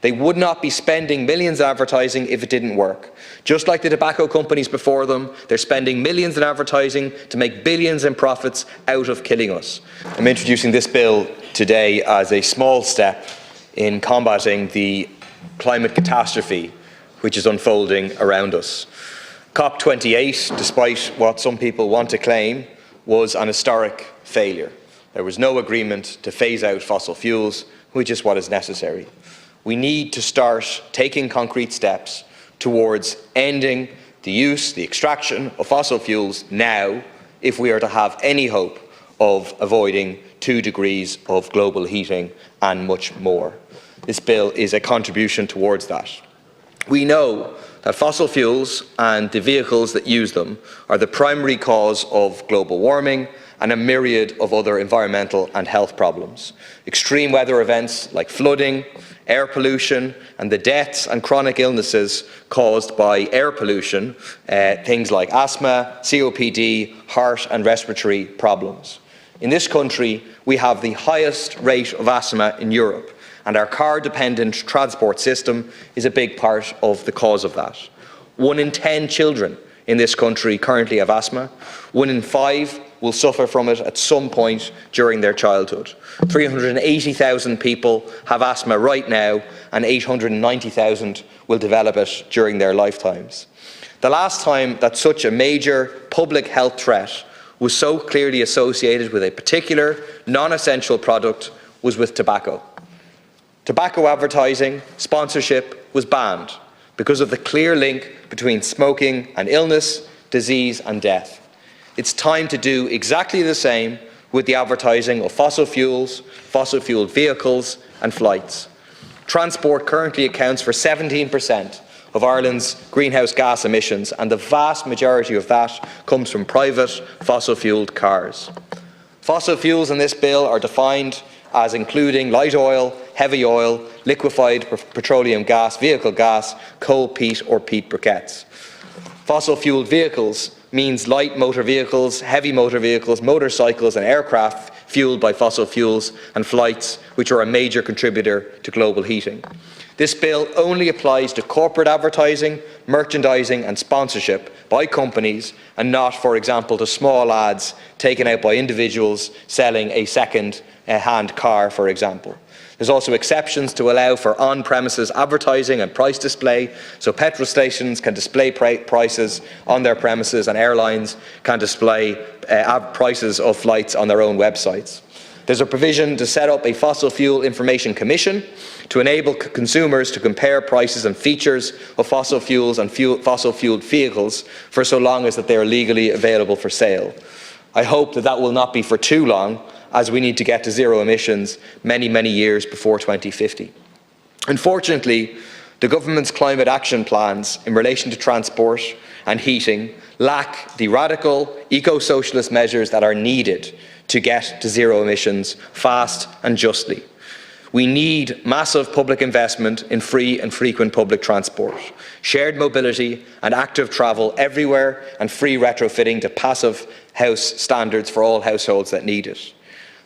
They would not be spending millions in advertising if it didn't work. Just like the tobacco companies before them, they're spending millions in advertising to make billions in profits out of killing us. I'm introducing this bill today as a small step in combating the climate catastrophe which is unfolding around us. COP28, despite what some people want to claim, was an historic failure. There was no agreement to phase out fossil fuels, which is what is necessary. We need to start taking concrete steps towards ending the use, the extraction of fossil fuels now, if we are to have any hope of avoiding 2 degrees of global heating and much more. This bill is a contribution towards that. We know that fossil fuels and the vehicles that use them are the primary cause of global warming and a myriad of other environmental and health problems. Extreme weather events like flooding, air pollution, and the deaths and chronic illnesses caused by air pollution, things like asthma, COPD, heart and respiratory problems. In this country, we have the highest rate of asthma in Europe, and our car-dependent transport system is a big part of the cause of that. 1 in 10 children in this country currently have asthma. 1 in 5 will suffer from it at some point during their childhood. 380,000 people have asthma right now, and 890,000 will develop it during their lifetimes. The last time that such a major public health threat was so clearly associated with a particular non-essential product was with tobacco. Tobacco advertising sponsorship was banned because of the clear link between smoking and illness, disease and death. It's time to do exactly the same with the advertising of fossil fuels, fossil fueled vehicles and flights. Transport currently accounts for 17% of Ireland's greenhouse gas emissions, and the vast majority of that comes from private fossil fueled cars. Fossil fuels in this bill are defined as including light oil, heavy oil, liquefied petroleum gas, vehicle gas, coal, peat or peat briquettes. Fossil fueled vehicles means light motor vehicles, heavy motor vehicles, motorcycles and aircraft fueled by fossil fuels, and flights which are a major contributor to global heating. This bill only applies to corporate advertising, merchandising and sponsorship by companies, and not, for example, to small ads taken out by individuals selling a second-hand car, for example. There's also exceptions to allow for on-premises advertising and price display, so petrol stations can display prices on their premises and airlines can display prices of flights on their own websites. There's a provision to set up a fossil fuel information commission to enable consumers to compare prices and features of fossil fuels and fossil fueled vehicles for so long as that they are legally available for sale. I hope that that will not be for too long, as we need to get to zero emissions many, many years before 2050. Unfortunately, the government's climate action plans in relation to transport and heating lack the radical eco-socialist measures that are needed to get to zero emissions fast and justly. We need massive public investment in free and frequent public transport, shared mobility and active travel everywhere, and free retrofitting to passive house standards for all households that need it.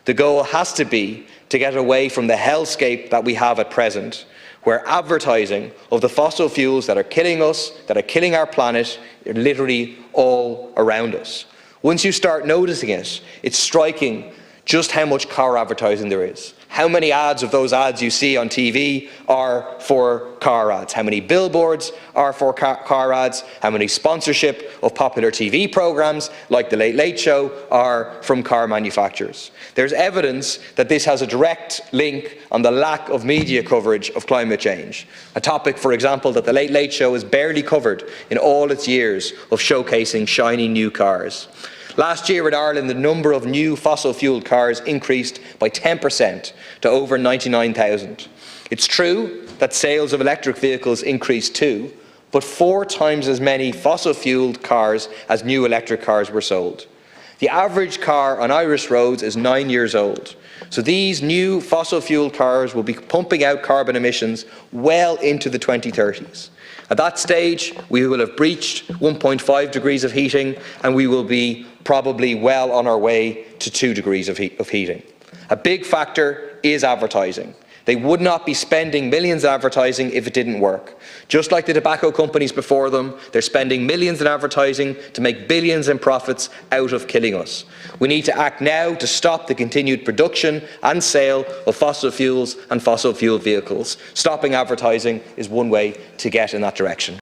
The goal has to be to get away from the hellscape that we have at present, where advertising of the fossil fuels that are killing us, that are killing our planet, are literally all around us. Once you start noticing it, it's striking just how much car advertising there is. How many ads of those ads you see on TV are for car ads? How many billboards are for car ads? How many sponsorship of popular TV programs like The Late Late Show are from car manufacturers? There's evidence that this has a direct link on the lack of media coverage of climate change, a topic, for example, that The Late Late Show has barely covered in all its years of showcasing shiny new cars. Last year in Ireland, the number of new fossil-fuelled cars increased by 10% to over 99,000. It's true that sales of electric vehicles increased too, but 4 times as many fossil-fuelled cars as new electric cars were sold. The average car on Irish roads is 9 years old, so these new fossil-fuelled cars will be pumping out carbon emissions well into the 2030s. At that stage, we will have breached 1.5 degrees of heating, and we will be probably well on our way to 2 degrees of heating. A big factor is advertising. They would not be spending millions in advertising if it didn't work. Just like the tobacco companies before them, they're spending millions in advertising to make billions in profits out of killing us. We need to act now to stop the continued production and sale of fossil fuels and fossil fuel vehicles. Stopping advertising is one way to get in that direction.